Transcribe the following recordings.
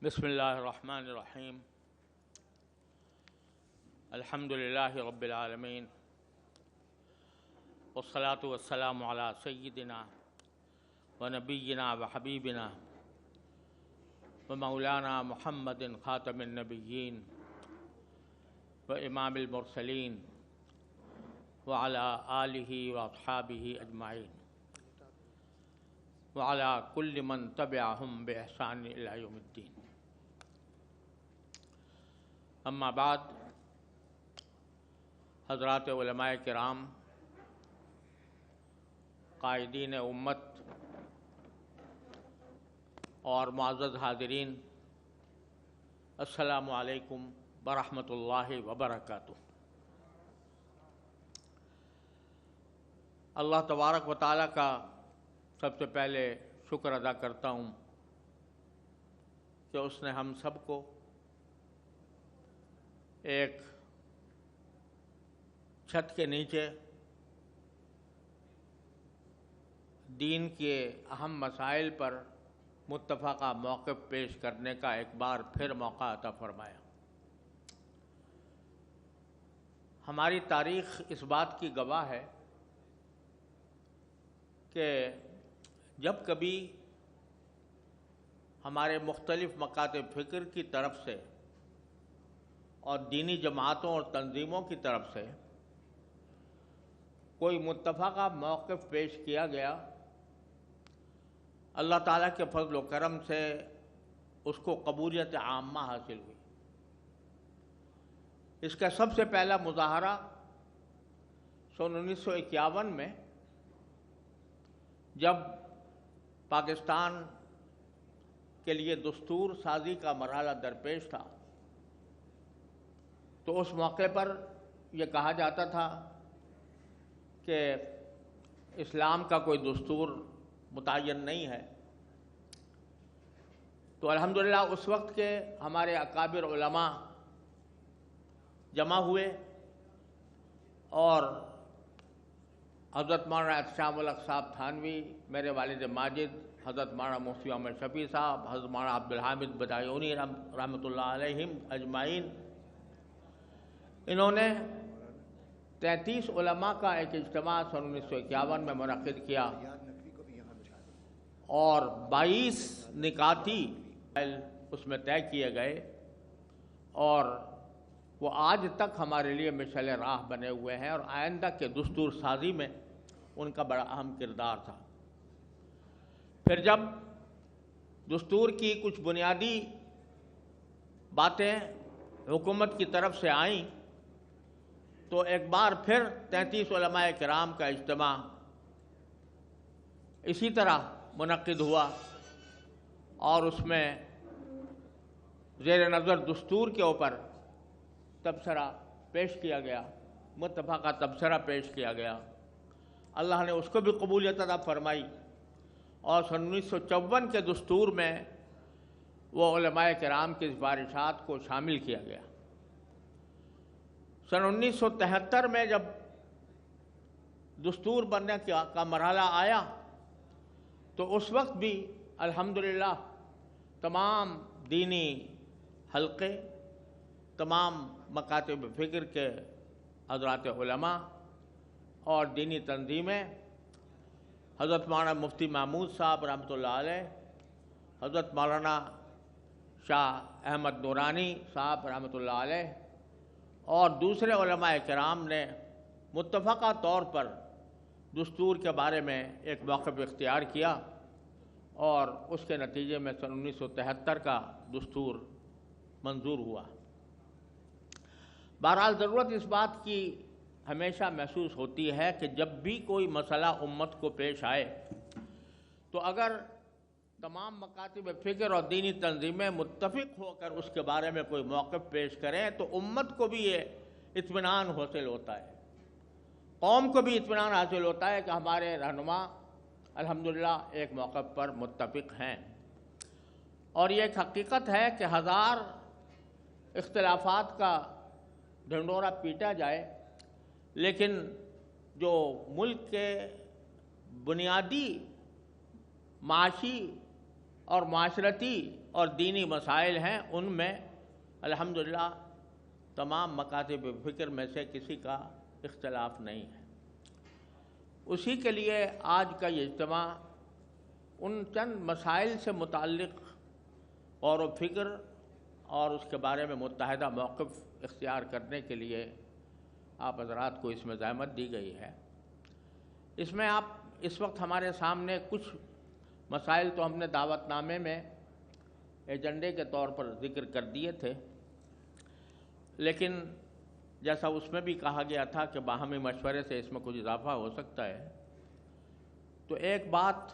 بسم اللہ الرحمن الرحیم الحمد للہ رب العالمین والصلاة والسلام علی سیدنا ونبینا وحبیبنا ومولانا محمد خاتم النبیین وامام المرسلین وعلی آلہ واصحابہ اجمعین وعلی کل من تبعہم بإحسان الی یوم الدین۔ اما بعد، حضرات علماء کرام، قائدین امت اور معزز حاضرین، السلام علیکم ورحمۃ اللہ وبرکاتہ۔ اللہ تبارک و تعالیٰ کا سب سے پہلے شکر ادا کرتا ہوں کہ اس نے ہم سب کو ایک چھت کے نیچے دین کے اہم مسائل پر متفقہ موقف پیش کرنے کا ایک بار پھر موقع عطا فرمایا۔ ہماری تاریخ اس بات کی گواہ ہے کہ جب کبھی ہمارے مختلف مکاتب فکر کی طرف سے اور دینی جماعتوں اور تنظیموں کی طرف سے کوئی متفقہ موقف پیش کیا گیا، اللہ تعالیٰ کے فضل و کرم سے اس کو قبولیت عامہ حاصل ہوئی۔ اس کا سب سے پہلا مظاہرہ سن 1951 میں جب پاکستان کے لیے دستور سازی کا مرحلہ درپیش تھا، تو اس موقع پر یہ کہا جاتا تھا کہ اسلام کا کوئی دستور متعین نہیں ہے۔ تو الحمدللہ اس وقت کے ہمارے اکابر علماء جمع ہوئے اور حضرت مولانا احتشام الحق صاحب تھانوی، میرے والد ماجد حضرت مولانا مفتی محمد شفیع صاحب، حضرت مولانا عبدالحامد بدایونی رحمۃ اللہ علیہم اجمعین، انہوں نے 33 علماء کا ایک اجتماع سن 1951 میں منعقد کیا اور 22 نکاتی اس میں طے کیے گئے، اور وہ آج تک ہمارے لیے مشعل راہ بنے ہوئے ہیں، اور آئندہ کے دستور سازی میں ان کا بڑا اہم کردار تھا۔ پھر جب دستور کی کچھ بنیادی باتیں حکومت کی طرف سے آئیں تو ایک بار پھر 33 علماء کرام کا اجتماع اسی طرح منعقد ہوا اور اس میں زیر نظر دستور کے اوپر تبصرہ پیش کیا گیا، متفقہ تبصرہ پیش کیا گیا۔ اللہ نے اس کو بھی قبولیت عطا فرمائی، اور سن 1954 کے دستور میں وہ علماء کرام کی سفارشات کو شامل کیا گیا۔ سن 1973 میں جب دستور بننے کا مرحلہ آیا تو اس وقت بھی الحمدللہ تمام دینی حلقے، تمام مکاتب فکر کے حضرات علماء اور دینی تنظیمیں، حضرت مولانا مفتی محمود صاحب رحمۃ اللہ علیہ، حضرت مولانا شاہ احمد نورانی صاحب رحمۃ اللہ علیہ، اور دوسرے علماء کرام نے متفقہ طور پر دستور کے بارے میں ایک موقف اختیار کیا، اور اس کے نتیجے میں سن 1973 کا دستور منظور ہوا۔ بہرحال ضرورت اس بات کی ہمیشہ محسوس ہوتی ہے کہ جب بھی کوئی مسئلہ امت کو پیش آئے تو اگر تمام مکاتب فکر اور دینی تنظیمیں متفق ہو کر اس کے بارے میں کوئی موقف پیش کریں تو امت کو بھی یہ اطمینان حاصل ہوتا ہے، قوم کو بھی اطمینان حاصل ہوتا ہے کہ ہمارے رہنما الحمدللہ ایک موقف پر متفق ہیں۔ اور یہ ایک حقیقت ہے کہ ہزار اختلافات کا ڈھنڈورا پیٹا جائے، لیکن جو ملک کے بنیادی معاشی اور معاشرتی اور دینی مسائل ہیں، ان میں الحمدللہ تمام مکاتب فکر میں سے کسی کا اختلاف نہیں ہے۔ اسی کے لیے آج کا یہ اجتماع ان چند مسائل سے متعلق غور و فکر اور اس کے بارے میں متحدہ موقف اختیار کرنے کے لیے آپ حضرات کو اس میں زحمت دی گئی ہے۔ اس میں اس وقت ہمارے سامنے کچھ مسائل تو ہم نے دعوت نامے میں ایجنڈے کے طور پر ذکر کر دیے تھے، لیکن جیسا اس میں بھی کہا گیا تھا کہ باہمی مشورے سے اس میں کچھ اضافہ ہو سکتا ہے، تو ایک بات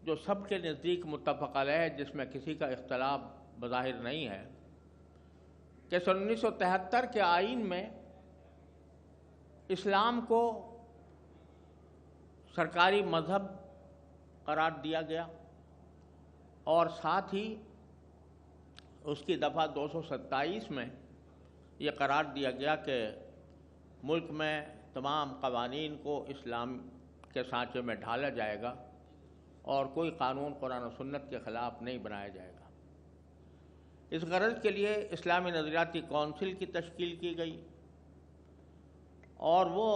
جو سب کے نزدیک متفق علیہ ہے، جس میں کسی کا اختلاف بظاہر نہیں ہے، کہ 1973 کے آئین میں اسلام کو سرکاری مذہب قرار دیا گیا، اور ساتھ ہی اس کی دفعہ 227 میں یہ قرار دیا گیا کہ ملک میں تمام قوانین کو اسلام کے سانچے میں ڈھالا جائے گا اور کوئی قانون قرآن و سنت کے خلاف نہیں بنایا جائے گا۔ اس غرض کے لیے اسلامی نظریاتی کونسل کی تشکیل کی گئی، اور وہ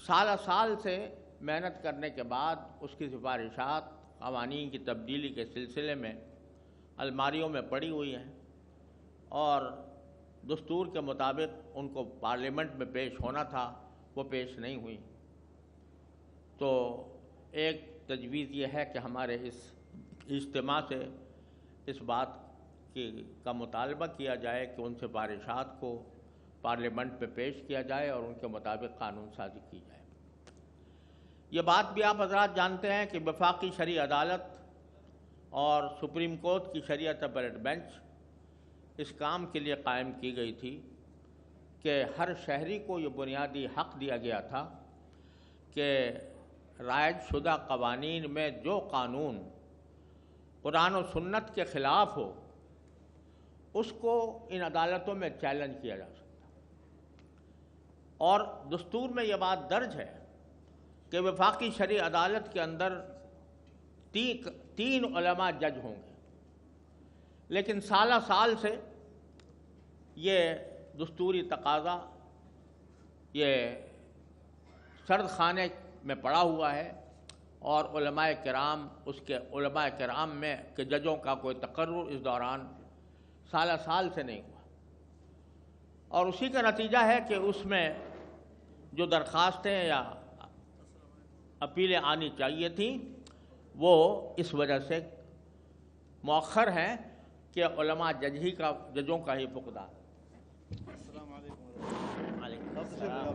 سال سے محنت کرنے کے بعد اس کی سفارشات قوانین کی تبدیلی کے سلسلے میں الماریوں میں پڑی ہوئی ہیں، اور دستور کے مطابق ان کو پارلیمنٹ میں پیش ہونا تھا، وہ پیش نہیں ہوئی۔ تو ایک تجویز یہ ہے کہ ہمارے اس اجتماع سے اس بات کا مطالبہ کیا جائے کہ ان سفارشات کو پارلیمنٹ میں پیش کیا جائے اور ان کے مطابق قانون سازی کی جائے۔ یہ بات بھی آپ حضرات جانتے ہیں کہ وفاقی شرعی عدالت اور سپریم کورٹ کی شریعت اپیلیٹ بینچ اس کام کے لیے قائم کی گئی تھی کہ ہر شہری کو یہ بنیادی حق دیا گیا تھا کہ رائج شدہ قوانین میں جو قانون قرآن و سنت کے خلاف ہو اس کو ان عدالتوں میں چیلنج کیا جا سکتا، اور دستور میں یہ بات درج ہے کہ وفاقی شرعی عدالت کے اندر تین علماء جج ہوں گے، لیکن سال سے یہ دستوری تقاضا یہ سرد خانے میں پڑا ہوا ہے، اور علماء کرام میں کہ ججوں کا کوئی تقرر اس دوران سال سے نہیں ہوا، اور اسی کا نتیجہ ہے کہ اس میں جو درخواستیں یا اپیلیں آنی چاہیے تھیں وہ اس وجہ سے مؤخر ہیں کہ علماء ججوں کا ہی فقدان۔ السلام علیکم۔ وعلیکم السلام۔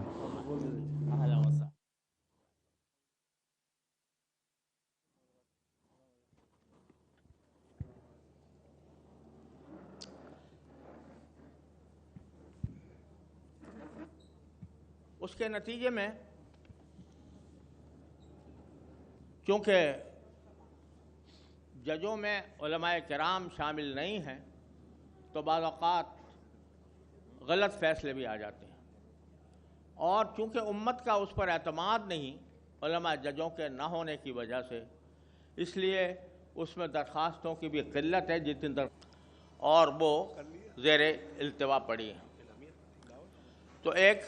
اہلا وسہلا۔ اس کے نتیجے میں چونکہ ججوں میں علماء کرام شامل نہیں ہیں تو بعض اوقات غلط فیصلے بھی آ جاتے ہیں، اور چونکہ امت کا اس پر اعتماد نہیں علماء ججوں کے نہ ہونے کی وجہ سے، اس لیے اس میں درخواستوں کی بھی قلت ہے اور وہ زیر التوا پڑی ہیں۔ تو ایک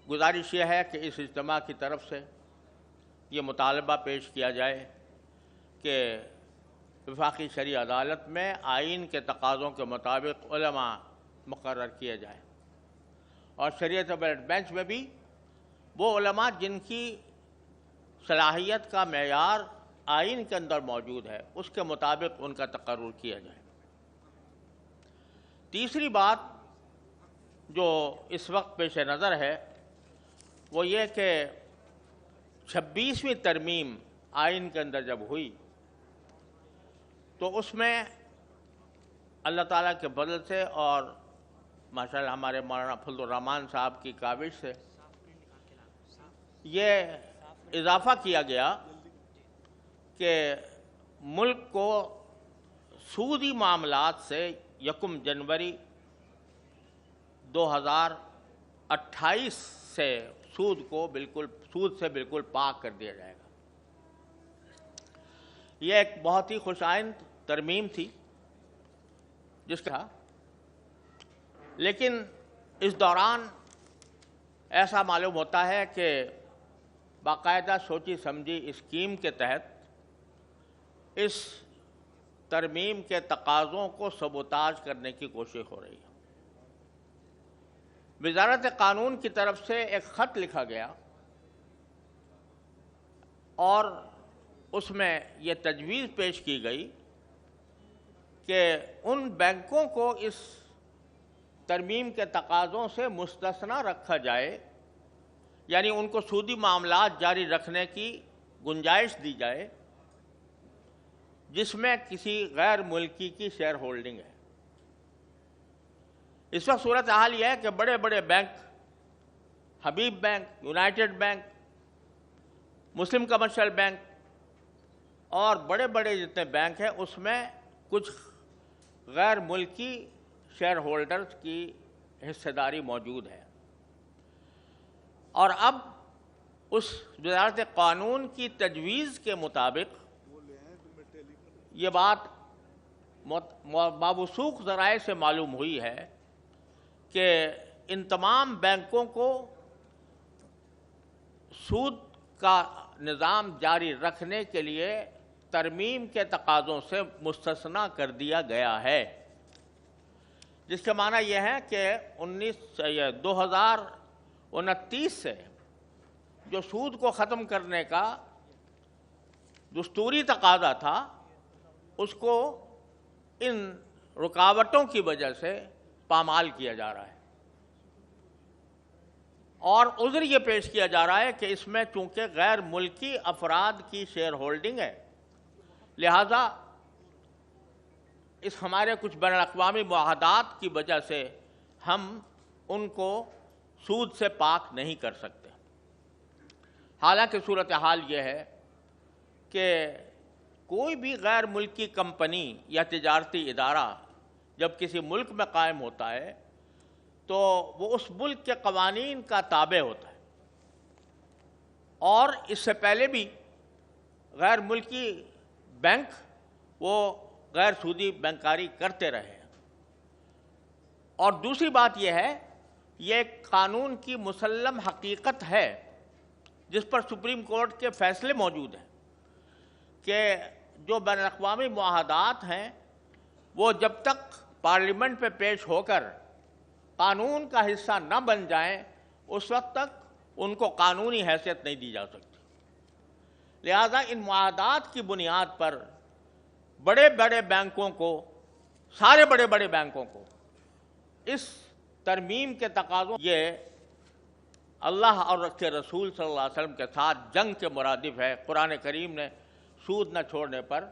گزارش یہ ہے کہ اس اجتماع کی طرف سے یہ مطالبہ پیش کیا جائے کہ وفاقی شرعی عدالت میں آئین کے تقاضوں کے مطابق علماء مقرر کیے جائیں، اور شریعت اپیلیٹ بینچ میں بھی وہ علماء جن کی صلاحیت کا معیار آئین کے اندر موجود ہے اس کے مطابق ان کا تقرر کیا جائے۔ تیسری بات جو اس وقت پیش نظر ہے وہ یہ کہ 26ویں ترمیم آئین کے اندر جب ہوئی تو اس میں اللہ تعالیٰ کے فضل سے اور ماشاءاللہ ہمارے مولانا فضل الرحمان صاحب کی کاوش سے یہ اضافہ کیا گیا کہ ملک کو سودی معاملات سے 1 جنوری 2028 سے سود سے بالکل پاک کر دیا جائے گا۔ یہ ایک بہت ہی خوش آئند ترمیم تھی جس کا، لیکن اس دوران ایسا معلوم ہوتا ہے کہ باقاعدہ سوچی سمجھی اسکیم کے تحت اس ترمیم کے تقاضوں کو سبوتاژ کرنے کی کوشش ہو رہی ہے۔ وزارت قانون کی طرف سے ایک خط لکھا گیا اور اس میں یہ تجویز پیش کی گئی کہ ان بینکوں کو اس ترمیم کے تقاضوں سے مستثنی رکھا جائے، یعنی ان کو سودی معاملات جاری رکھنے کی گنجائش دی جائے جس میں کسی غیر ملکی کی شیئر ہولڈنگ ہے۔ اس وقت صورتحال یہ ہے کہ بڑے بڑے بینک، حبیب بینک، یونائٹڈ بینک، مسلم کمرشل بینک اور بڑے بڑے جتنے بینک ہیں اس میں کچھ غیر ملکی شیئر ہولڈرز کی حصہ داری موجود ہے، اور اب اس وزارت قانون کی تجویز کے مطابق یہ بات موثوق ذرائع سے معلوم ہوئی ہے کہ ان تمام بینکوں کو سود کا نظام جاری رکھنے کے لیے ترمیم کے تقاضوں سے مستثنی کر دیا گیا ہے، جس کے معنی یہ ہے کہ 2029 سے جو سود کو ختم کرنے کا دستوری تقاضا تھا اس کو ان رکاوٹوں کی وجہ سے پامال کیا جا رہا ہے، اور عذر یہ پیش کیا جا رہا ہے کہ اس میں چونکہ غیر ملکی افراد کی شیئر ہولڈنگ ہے، لہذا اس ہمارے کچھ بین الاقوامی معاہدات کی وجہ سے ہم ان کو سود سے پاک نہیں کر سکتے۔ حالانکہ صورتحال یہ ہے کہ کوئی بھی غیر ملکی کمپنی یا تجارتی ادارہ جب کسی ملک میں قائم ہوتا ہے تو وہ اس ملک کے قوانین کا تابع ہوتا ہے، اور اس سے پہلے بھی غیر ملکی بینک وہ غیر سودی بینکاری کرتے رہے ہیں۔ اور دوسری بات یہ ہے، یہ ایک قانون کی مسلم حقیقت ہے جس پر سپریم کورٹ کے فیصلے موجود ہیں کہ جو بین الاقوامی معاہدات ہیں وہ جب تک پارلیمنٹ پہ پیش ہو کر قانون کا حصہ نہ بن جائیں اس وقت تک ان کو قانونی حیثیت نہیں دی جا سکتی۔ لہذا ان معاہدات کی بنیاد پر بڑے بڑے بینکوں کو، سارے بڑے بڑے بینکوں کو اس ترمیم کے تقاضوں، یہ اللہ اور اس کے رسول صلی اللہ علیہ وسلم کے ساتھ جنگ کے مرادف ہے۔ قرآن کریم نے سود نہ چھوڑنے پر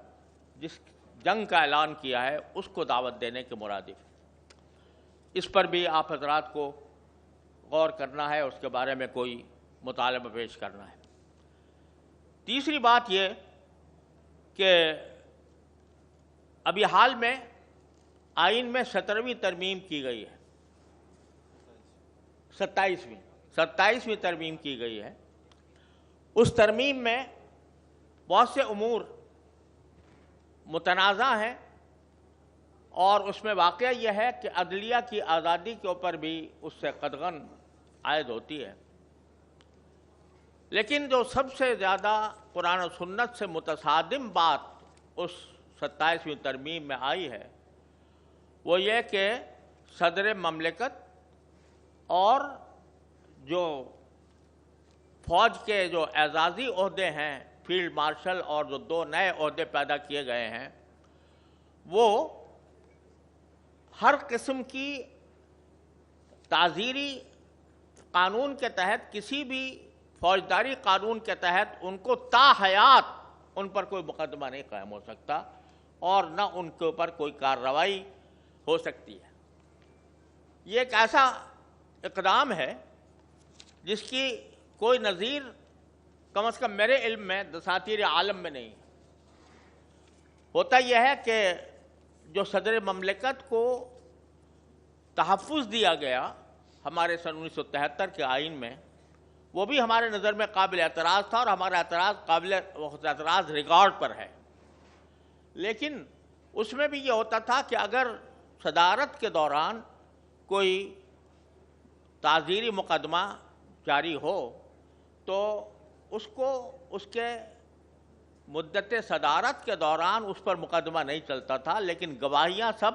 جس جنگ کا اعلان کیا ہے اس کو دعوت دینے کے مرادف ہے۔ اس پر بھی آپ حضرات کو غور کرنا ہے، اس کے بارے میں کوئی مطالبہ پیش کرنا ہے۔ تیسری بات یہ کہ ابھی حال میں آئین میں 17ویں ترمیم کی گئی ہے، 27ویں ترمیم کی گئی ہے۔ اس ترمیم میں بہت سے امور متنازع ہیں، اور اس میں واقعہ یہ ہے کہ عدلیہ کی آزادی کے اوپر بھی اس سے قدغن عائد ہوتی ہے، لیکن جو سب سے زیادہ قرآن و سنت سے متصادم بات اس 27ویں ترمیم میں آئی ہے وہ یہ کہ صدر مملکت اور جو فوج کے جو اعزازی عہدے ہیں، فیلڈ مارشل، اور جو 2 نئے عہدے پیدا کیے گئے ہیں، وہ ہر قسم کی تعزیری قانون کے تحت، کسی بھی فوجداری قانون کے تحت ان کو تا حیات ان پر کوئی مقدمہ نہیں قائم ہو سکتا، اور نہ ان کے اوپر کوئی کارروائی ہو سکتی ہے۔ یہ ایک ایسا اقدام ہے جس کی کوئی نظیر کم از کم میرے علم میں دساتیر عالم میں نہیں ہے۔ ہوتا یہ ہے کہ جو صدر مملکت کو تحفظ دیا گیا ہمارے سن 1973 کے آئین میں، وہ بھی ہمارے نظر میں قابل اعتراض تھا، اور ہمارا اعتراض قابل اعتراض ریکارڈ پر ہے۔ لیکن اس میں بھی یہ ہوتا تھا کہ اگر صدارت کے دوران کوئی تعزیری مقدمہ جاری ہو تو اس کو اس کے مدت صدارت کے دوران اس پر مقدمہ نہیں چلتا تھا، لیکن گواہیاں سب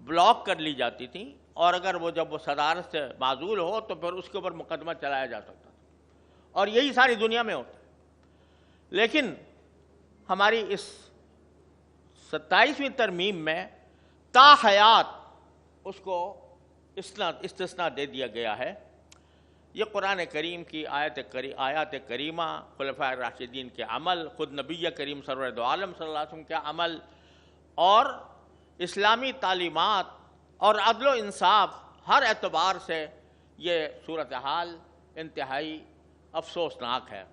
بلاک کر لی جاتی تھیں، اور اگر وہ جب وہ صدارت سے معزول ہو تو پھر اس کے اوپر مقدمہ چلایا جا سکتا تھا، اور یہی ساری دنیا میں ہوتا ہے۔ لیکن ہماری اس 27ویں ترمیم میں تا حیات اس کو استثناء دے دیا گیا ہے۔ یہ قرآن کریم کی آیات کریمہ، خلفائے راشدین کے عمل، خود نبی کریم سرور دو عالم صلی اللہ علیہ وسلم کے عمل، اور اسلامی تعلیمات اور عدل و انصاف، ہر اعتبار سے یہ صورتحال انتہائی افسوسناک ہے۔